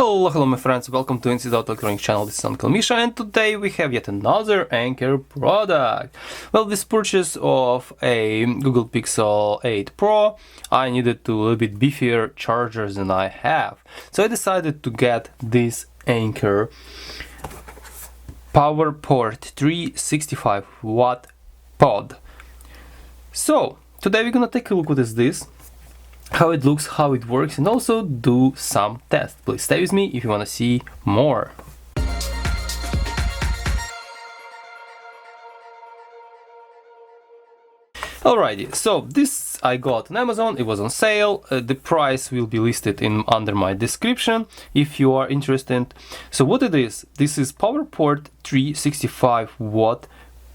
Hello my friends, welcome to Institute Electronics channel. This is Uncle Misha, and today we have yet another Anker product. Well, this purchase of a Google Pixel 8 Pro, I needed a little bit beefier chargers than I have. So I decided to get this Anker PowerPort 365 watt pod. So today we're gonna take a look what is this, how it looks, how it works, and also do some tests. Please stay with me if you want to see more. Alrighty, so this I got on Amazon, it was on sale, the price will be listed under my description if you are interested. So what it is, this is PowerPort 365 watt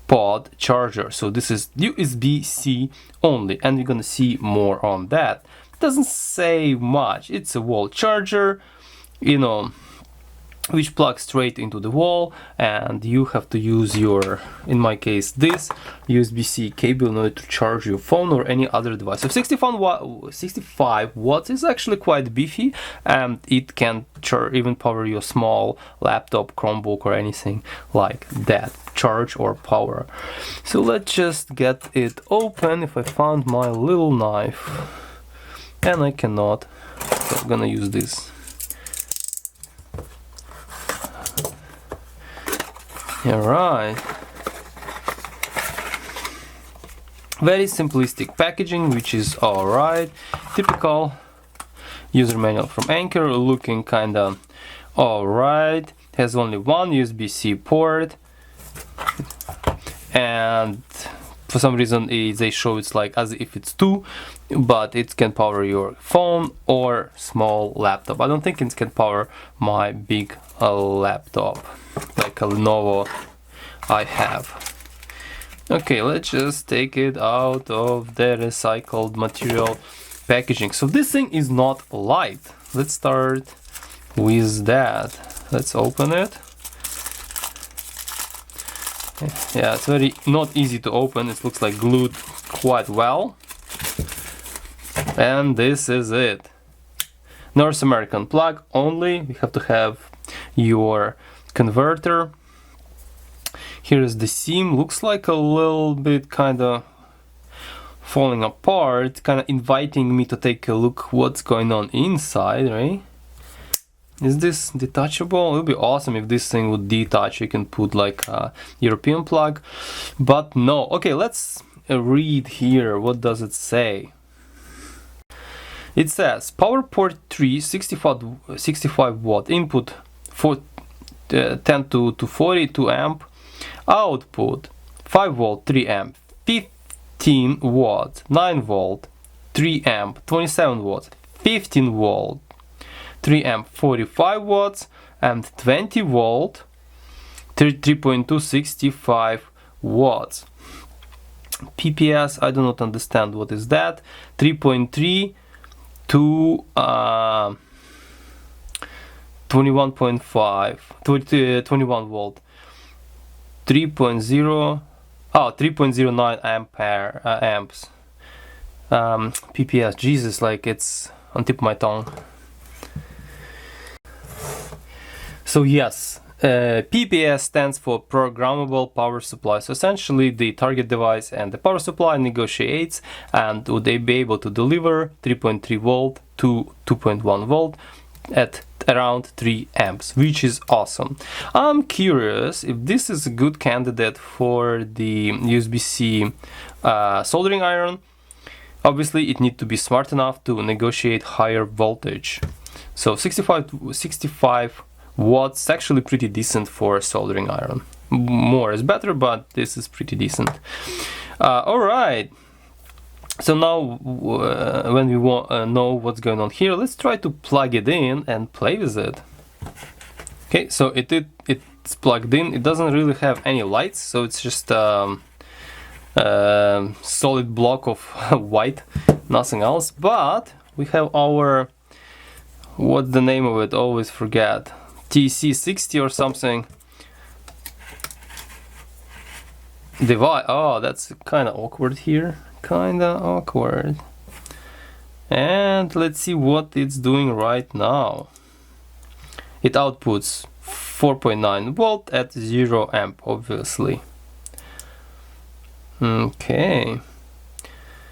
pod charger. So this is USB-C only, and we're gonna see more on that. Doesn't say much. It's a wall charger, which plugs straight into the wall, and you have to use your, in my case, this USB-C cable in order to charge your phone or any other device. So 65 watts is actually quite beefy, and it can even power your small laptop, Chromebook, or anything like that. Charge or power. So let's just get it open. If I found my little knife, and I cannot, so I'm gonna use this. Alright. Very simplistic packaging, which is alright. Typical user manual from Anker, looking kinda alright. Has only one USB-C port, and for some reason they show it's like as if it's two, but it can power your phone or small laptop. I don't think it can power my big laptop like a Lenovo I have. Okay, let's just take it out of the recycled material packaging. So this thing is not light. Let's start with that. Let's open it. Yeah, it's very not easy to open. It looks like glued quite well. And this is it. North American plug only. We have to have your converter. Here is the seam. Looks like a little bit kind of falling apart, kind of inviting me to take a look what's going on inside, right? Is this detachable? It would be awesome if this thing would detach. You can put like a European plug, but no. Okay, let's read here. What does it say? It says PowerPort 3 65 watt input for 10 to 42 amp, output 5 volt 3 amp, 15 watt 9 volt 3 amp, 27 watts 15 volt 3 amp 45 watts, and 20 volt 3.2 65 watts. PPS, I do not understand what is that. 3.3 to 21.5 21 volt 3.0 3.09 amps. PPS, Jesus, like it's on tip of my tongue. So yes, PPS stands for Programmable Power Supply. So essentially the target device and the power supply negotiates, and would they be able to deliver 3.3 volt to 2.1 volt at around 3 amps, which is awesome. I'm curious if this is a good candidate for the USB-C soldering iron. Obviously it needs to be smart enough to negotiate higher voltage. So 65 watts actually pretty decent for a soldering iron. More is better, but this is pretty decent. Alright, so now when we want know what's going on here, let's try to plug it in and play with it. Okay, so it's plugged in. It doesn't really have any lights, so it's just solid block of white, nothing else. But we have our, what's the name of it, always forget, TC60 or something device. Oh, that's kind of awkward here, kind of awkward. And let's see what it's doing right now. it outputs 4.9 volt at 0 amp, obviously. Okay,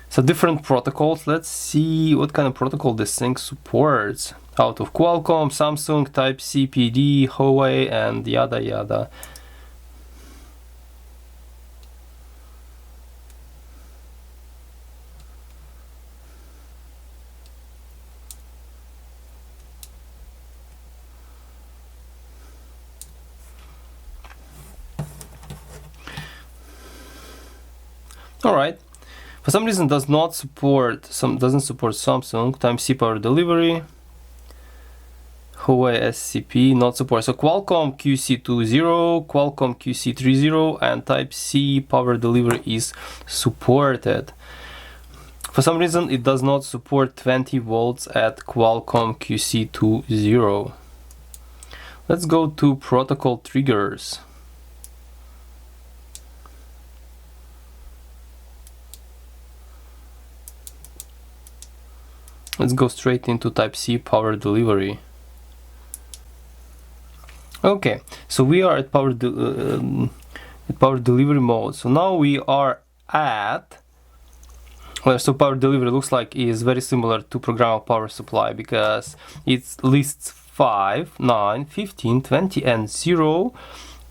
so different protocols. Let's see what kind of protocol this thing supports. Out of Qualcomm, Samsung, Type-C, PD, Huawei, and yada yada. All right. For some reason, doesn't support Samsung Type-C power delivery. Huawei SCP not support. So Qualcomm QC20, Qualcomm QC30, and Type-C power delivery is supported. For some reason, it does not support 20 volts at Qualcomm QC20. Let's go to protocol triggers. Let's go straight into Type-C power delivery. Okay, so we are at power delivery mode. So now we are at, well, so power delivery looks like is very similar to programmable power supply, because it lists 5, 9, 15, 20, and 0,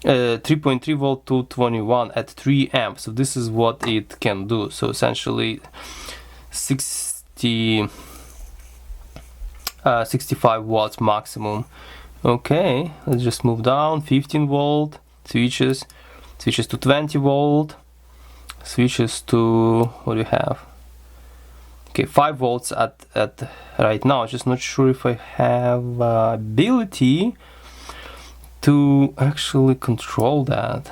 3.3 volt to 21 at 3 amps. So this is what it can do. So essentially 65 watts maximum. Okay, let's just move down. 15 volt switches to 20 volt, switches to, what do you have? Okay, 5 volts at right now. Just not sure if I have ability to actually control that.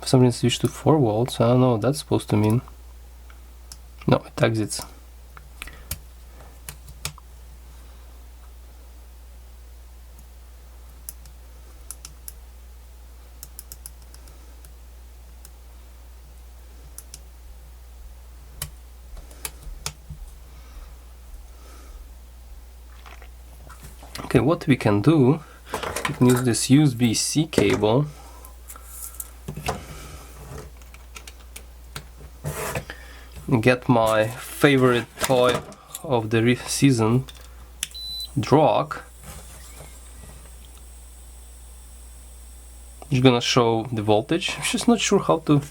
For some reason switch to 4 volts. I don't know what that's supposed to mean. No, it exits. Okay, what we can do, we can use this USB-C cable. Get my favorite toy of the season, Drock. It's gonna show the voltage. I'm just not sure how to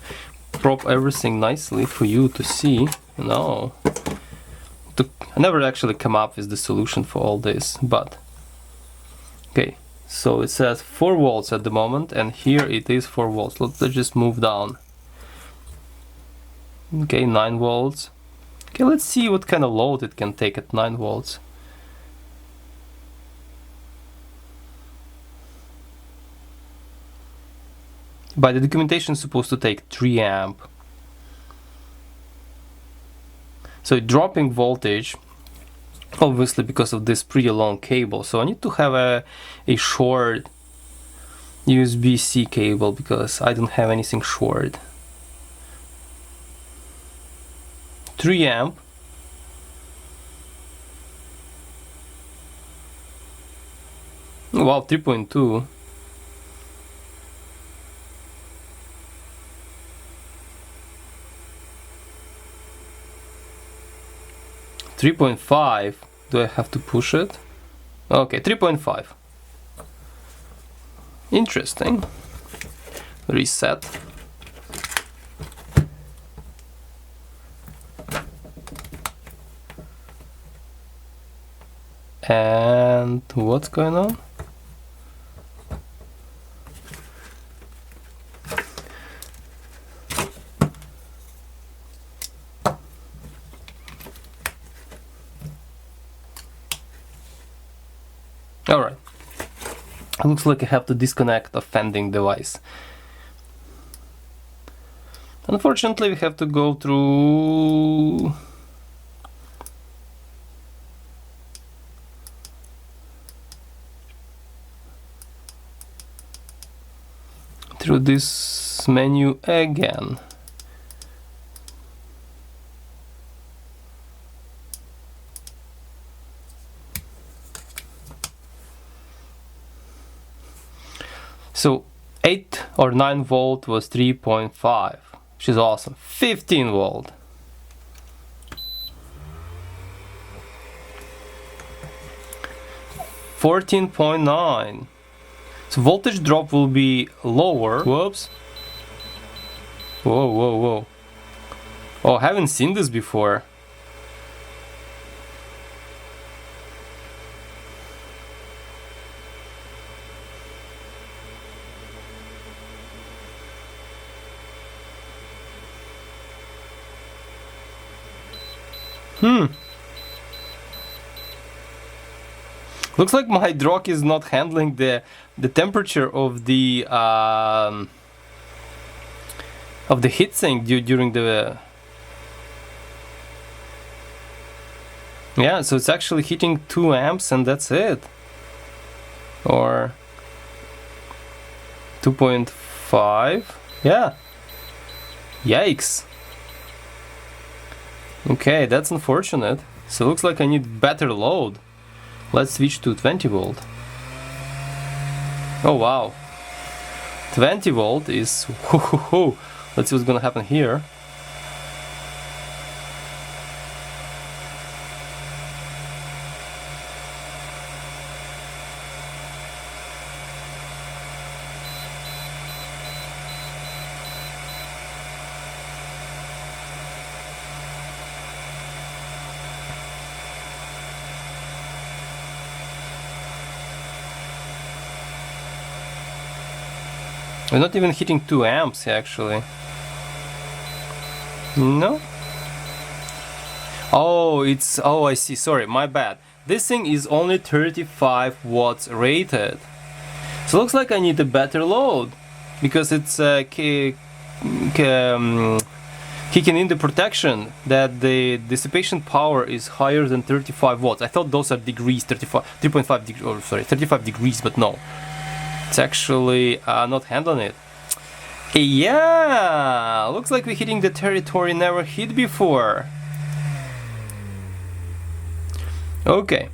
prop everything nicely for you to see. No, I never actually come up with the solution for all this, but okay. So it says 4 volts at the moment, and here it is 4 volts. Let's just move down. Okay, 9 volts. Okay, let's see what kind of load it can take at 9 volts. By the documentation, it's supposed to take 3 amp. So dropping voltage, obviously because of this pretty long cable. So I need to have a short USB-C cable, because I don't have anything short. 3 amp. Wow, 3.2. $3.5. Do I have to push it? Okay, 3.5. Interesting. Reset. And what's going on? Alright. It looks like I have to disconnect offending device. Unfortunately, we have to go through this menu again. So 8 or 9 volt was 3.5, which is awesome. 15 volt. $14.9. So voltage drop will be lower. Whoops. Whoa, whoa, whoa. Oh, I haven't seen this before. Looks like my drog is not handling the temperature of the heatsink during the yeah, so it's actually hitting 2 amps and that's it, or 2.5. yeah, yikes. Okay, that's unfortunate. So looks like I need better load. Let's switch to 20 volt. Oh wow, 20 volt is whoo. Let's see what's gonna happen here. We're not even hitting 2 amps actually. No? Oh, it's... oh, I see. Sorry, my bad. This thing is only 35 watts rated. So looks like I need a better load, because it's kicking in the protection that the dissipation power is higher than 35 watts. I thought those are degrees, 3.5 degrees, or sorry, 35 degrees, but no. It's actually not handling it. Yeah, looks like we're hitting the territory never hit before. Okay.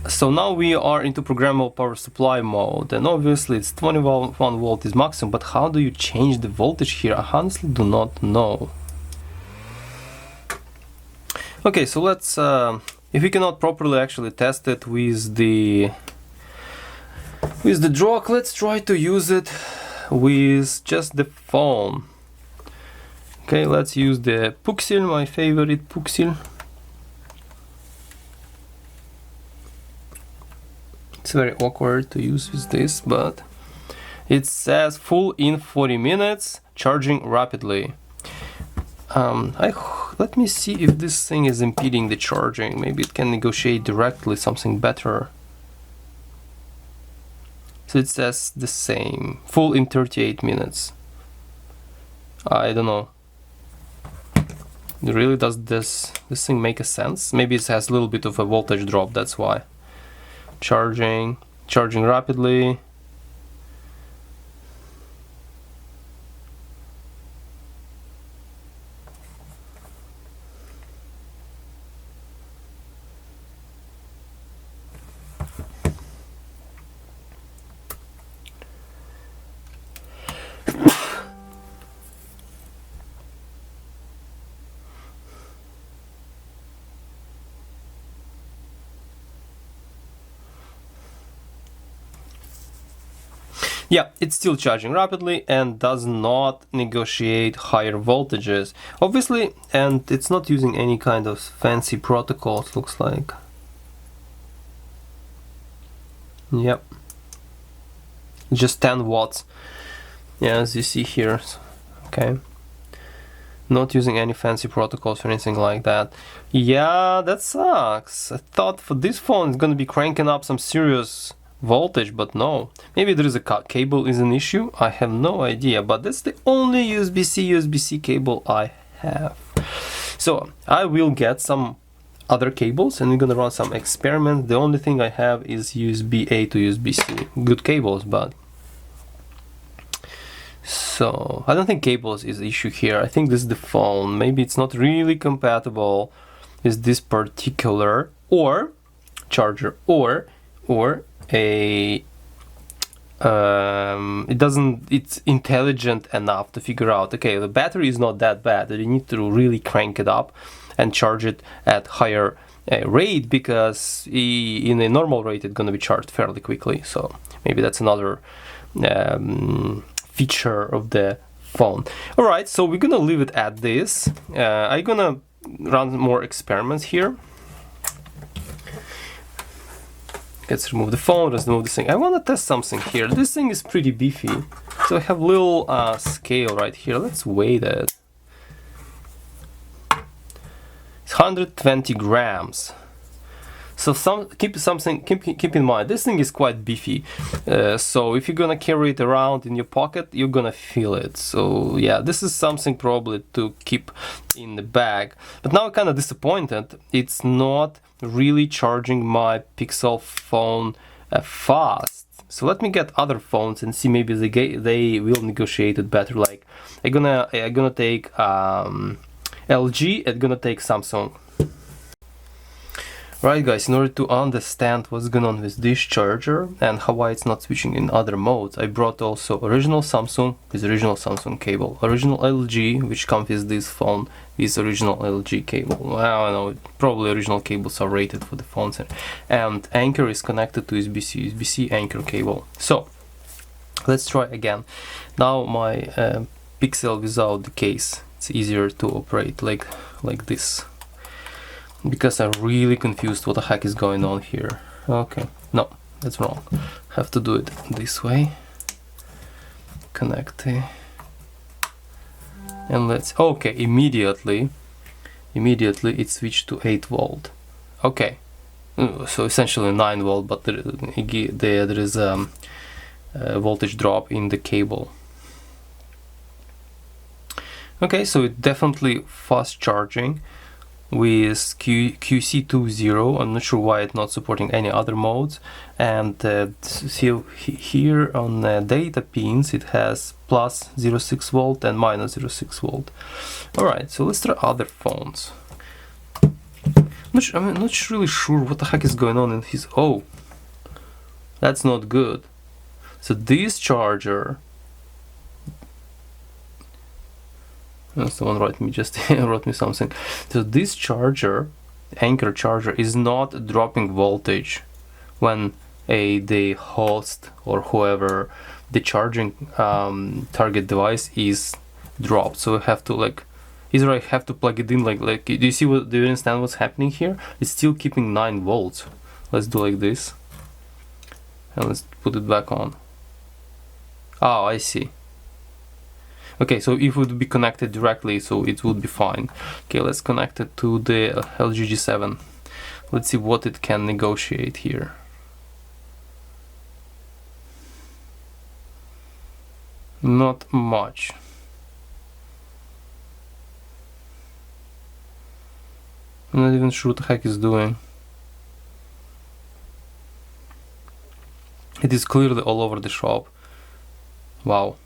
So now we are into programmable power supply mode, and obviously it's 21 volt is maximum, but how do you change the voltage here? I honestly do not know. Okay, so let's, if we cannot properly actually test it with the drog, let's try to use it with just the phone. Okay, let's use the Puxil, my favorite Puxil. It's very awkward to use with this, but it says full in 40 minutes, charging rapidly. Let me see if this thing is impeding the charging. Maybe it can negotiate directly something better. So it says the same, full in 38 minutes. I don't know. Really, does this thing make a sense? Maybe it has a little bit of a voltage drop, that's why. Charging rapidly. Yeah, it's still charging rapidly and does not negotiate higher voltages, obviously, and it's not using any kind of fancy protocols, looks like. Yep, just 10 watts. Yeah, as you see here. Okay, not using any fancy protocols or anything like that. Yeah, that sucks. I thought for this phone it's gonna be cranking up some serious voltage, but no. Maybe there is a cable is an issue, I have no idea, but that's the only USB-C cable I have. So I will get some other cables and we're gonna run some experiments. The only thing I have is USB-A to USB-C, good cables, but so I don't think cables is the issue here. I think this is the phone. Maybe it's not really compatible with this particular or charger or a it's intelligent enough to figure out, okay, the battery is not that bad, that you need to really crank it up and charge it at higher rate, because in a normal rate it's going to be charged fairly quickly. So maybe that's another feature of the phone. All right, so we're gonna leave it at this. I'm gonna run more experiments here. Let's remove the phone, let's remove this thing. I want to test something here. This thing is pretty beefy. So I have little scale right here. Let's weigh that. It's 120 grams. So keep in mind, this thing is quite beefy. So if you're gonna carry it around in your pocket, you're gonna feel it. So yeah, this is something probably to keep in the bag. But now I'm kind of disappointed. It's not really charging my Pixel phone fast. So let me get other phones and see, maybe they will negotiate it better. Like I'm gonna take LG, I'm gonna take Samsung. Right guys, in order to understand what's going on with this charger and why it's not switching in other modes, I brought also original Samsung with original Samsung cable, original LG, which comes with this phone with original LG cable. Well, I know, probably original cables are rated for the phones, and Anker is connected to USB-C Anker cable. So let's try again. Now my Pixel without the case, it's easier to operate like this, because I'm really confused what the heck is going on here. Okay, no, that's wrong. Have to do it this way. Connect. And let's, okay, immediately it switched to 8 volt. Okay, so essentially 9 volt, but there is a voltage drop in the cable. Okay, so it's definitely fast charging with QC20. I'm not sure why it's not supporting any other modes. And see here on data pins it has plus 0.6 volt and minus 0.6 volt. Alright, so let's try other phones. I'm not really sure what the heck is going on in his... Oh, that's not good. So this charger... Someone wrote me something. So this charger, Anker charger, is not dropping voltage when the host or whoever the charging target device is dropped. So I have to either I have to plug it in like do you see do you understand what's happening here? It's still keeping 9 volts. Let's do like this, and let's put it back on. Oh, I see. Okay, so if it would be connected directly, so it would be fine. Okay, let's connect it to the LG G7. Let's see what it can negotiate here. Not much. I'm not even sure what the heck it's doing. It is clearly all over the shop. Wow.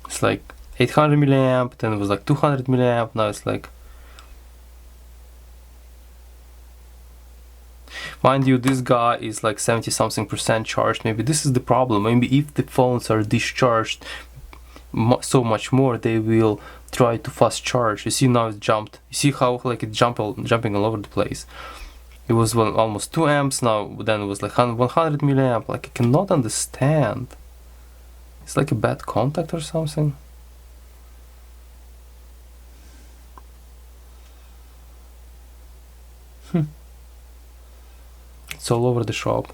It's like 800 milliamp, then it was like 200 milliamp, now it's like... Mind you, this guy is like 70-something% charged. Maybe this is the problem. Maybe if the phones are discharged so much more, they will try to fast charge. You see now it jumped. You see how like it's jumping all over the place. It was almost 2 amps, now then it was like 100 milliamp. Like, I cannot understand. It's like a bad contact or something. It's all over the shop.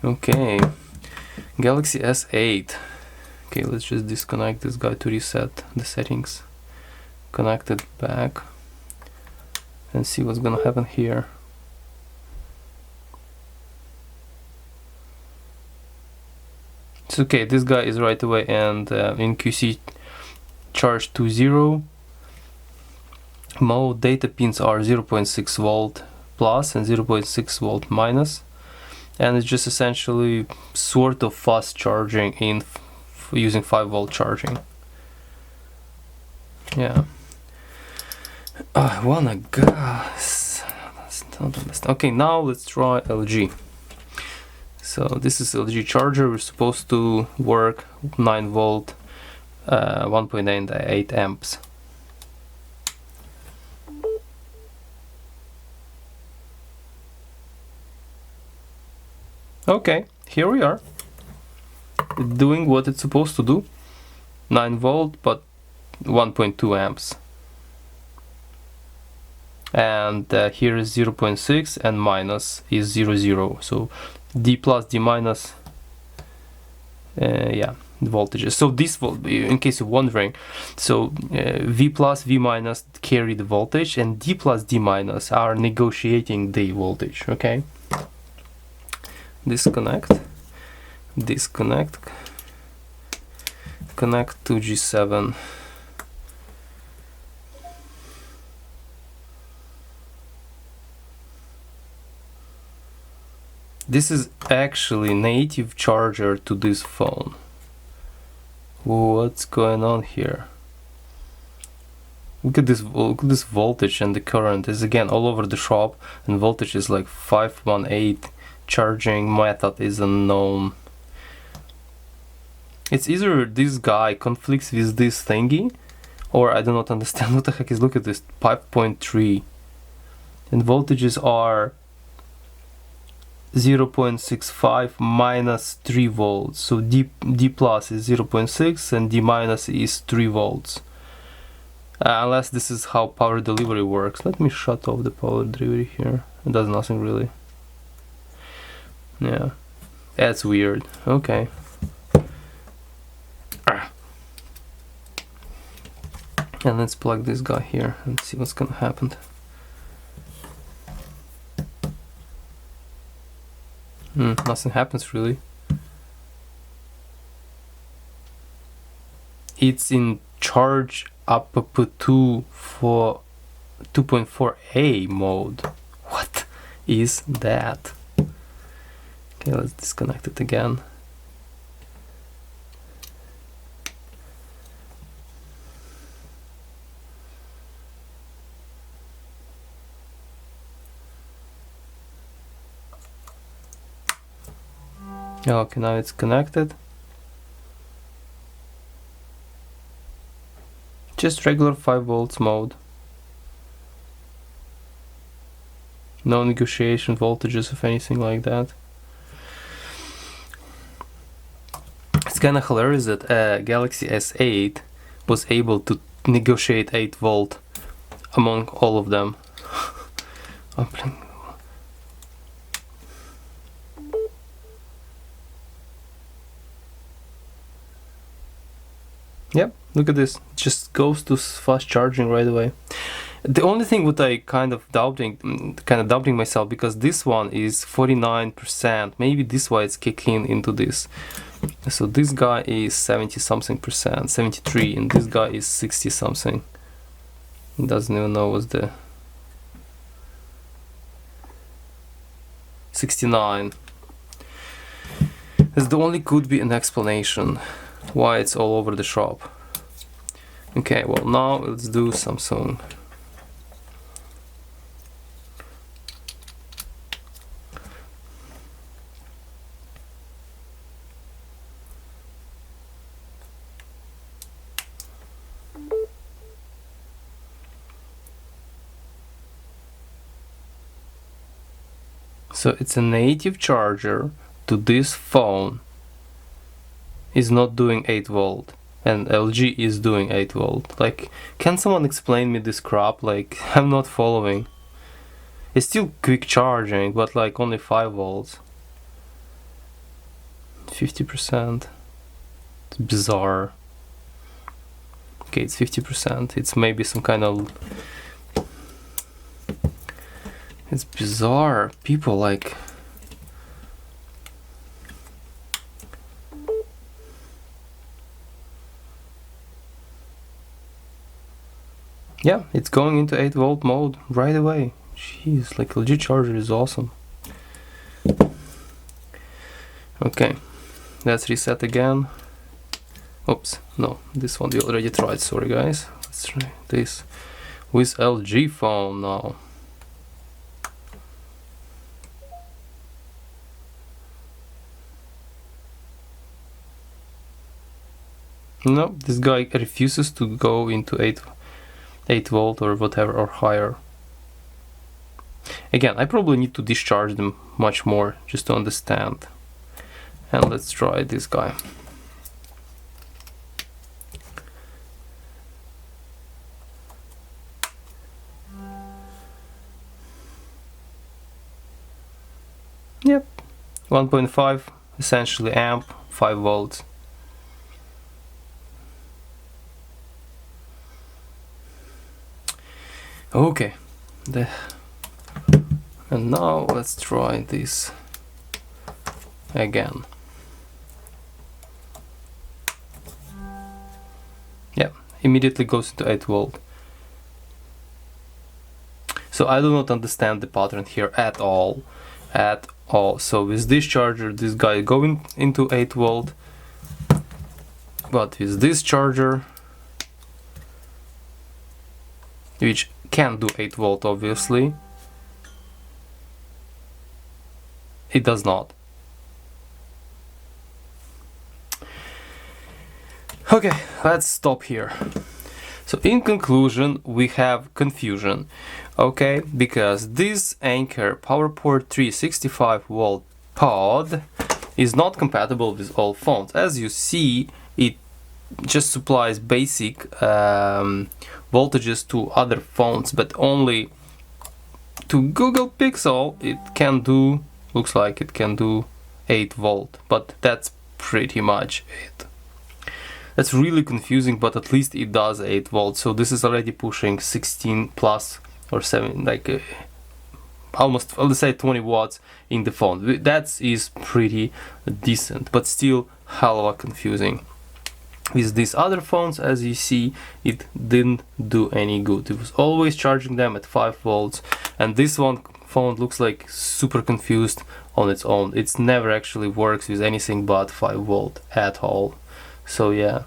Okay, Galaxy S8. Okay, let's just disconnect this guy to reset the settings. Connect it back and see what's gonna happen here. It's okay, this guy is right away and in QC charge to 0 mode. Data pins are 0.6 volt plus and 0.6 volt minus, and it's just essentially sort of fast charging in using 5 volt charging. Yeah. I wanna gas. Okay, now let's try LG. So this is LG charger. We're supposed to work 9 volt, 1.8 amps. Okay, here we are. It's doing what it's supposed to do. 9 volt, but 1.2 amps. And here is 0.6 and minus is 0, so D plus, D minus, yeah, voltages. So this in case you're wondering, so V plus, V minus carry the voltage, and D plus, D minus are negotiating the voltage. Okay. Disconnect, disconnect, connect to G7. This is actually native charger to this phone. What's going on here? Look at this voltage, and the current is again all over the shop, and voltage is like 518. Charging method is unknown. It's either this guy conflicts with this thingy, or I do not understand what the heck is. Look at this, 5.3, and voltages are 0.65 minus 3 volts. So D plus is 0.6 and D minus is 3 volts. Unless this is how power delivery works. Let me shut off the power delivery here. It does nothing really. Yeah, that's weird. Okay. And let's plug this guy here and see what's gonna happen. Nothing happens really. It's in charge up to 2.4A mode. What is that? Okay, let's disconnect it again. Okay, now it's connected. Just regular 5 volts mode. No negotiation voltages of anything like that. It's kind of hilarious that Galaxy S8 was able to negotiate 8 volt among all of them. Yep, look at this. It just goes to fast charging right away. The only thing what I kind of doubting myself, because this one is 49%. Maybe this why it's kicking into this. So this guy is 70 something percent, 73, and this guy is 60 something. He doesn't even know what's the 69. This the only could be an explanation why it's all over the shop. Okay, well now let's do Samsung. So it's a native charger to this phone. Is not doing 8 volt, and LG is doing 8 volt. Like, can someone explain me this crap? Like, I'm not following. It's still quick charging, but like only 5 volts. 50%. It's bizarre. Okay, it's 50%. It's maybe some kind of... It's bizarre. People like... Yeah, it's going into 8 volt mode right away. Jeez, like LG charger is awesome. Okay, let's reset again. Oops, no, this one we already tried, sorry guys. Let's try this with LG phone now. No, this guy refuses to go into 8 volt or whatever, or higher. Again, I probably need to discharge them much more just to understand. And let's try this guy. Yep, 1.5, essentially amp, 5 volts. Okay, and now let's try this again. Yeah, immediately goes into 8 volt. So I do not understand the pattern here at all. So with this charger, this guy going into 8 volt, but with this charger, which can do 8 volt obviously, it does not. Okay, let's stop here. So in conclusion, we have confusion, okay, because this Anker PowerPort 365 volt pod is not compatible with all phones. As you see, it just supplies basic voltages to other phones, but only to Google Pixel it can do, looks like it can do 8 volt, but that's pretty much it. That's really confusing, but at least it does 8 volts. So this is already pushing 16 plus or 7, like almost, let's say 20 watts in the phone. That is pretty decent, but still hella confusing. With these other phones, as you see, it didn't do any good. It was always charging them at 5 volts, and this one phone looks like super confused on its own. It never actually works with anything but 5 volt at all. So yeah,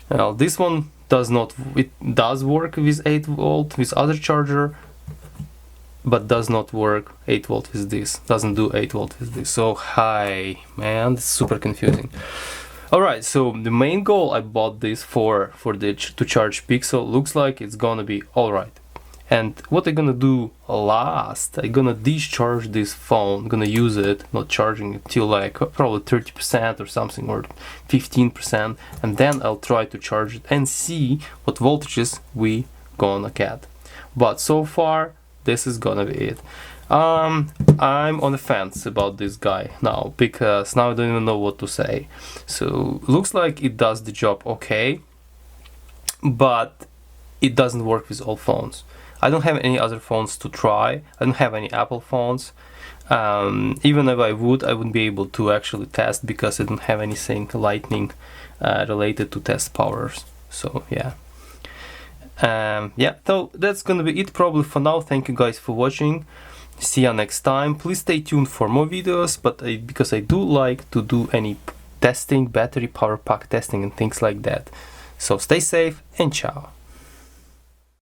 now this one does not, it does work with 8 volt with other charger, but does not work 8 volt with this, doesn't do 8 volt with this. So hi man, it's super confusing. Alright, so the main goal I bought this for to charge Pixel looks like it's gonna be alright. And what I'm gonna do last, I'm gonna discharge this phone, gonna use it, not charging it till like probably 30% or something, or 15%, and then I'll try to charge it and see what voltages we gonna get. But so far, this is gonna be it. I'm on the fence about this guy now, because now I don't even know what to say. So looks like it does the job okay, but it doesn't work with all phones. I don't have any other phones to try. I don't have any Apple phones. Even if I would, I wouldn't be able to actually test because I don't have anything Lightning related to test powers. So yeah. Yeah, so that's gonna be it probably for now. Thank you guys for watching. See you next time. Please stay tuned for more videos, but because I do like to do any testing, battery power pack testing and things like that. So stay safe and ciao.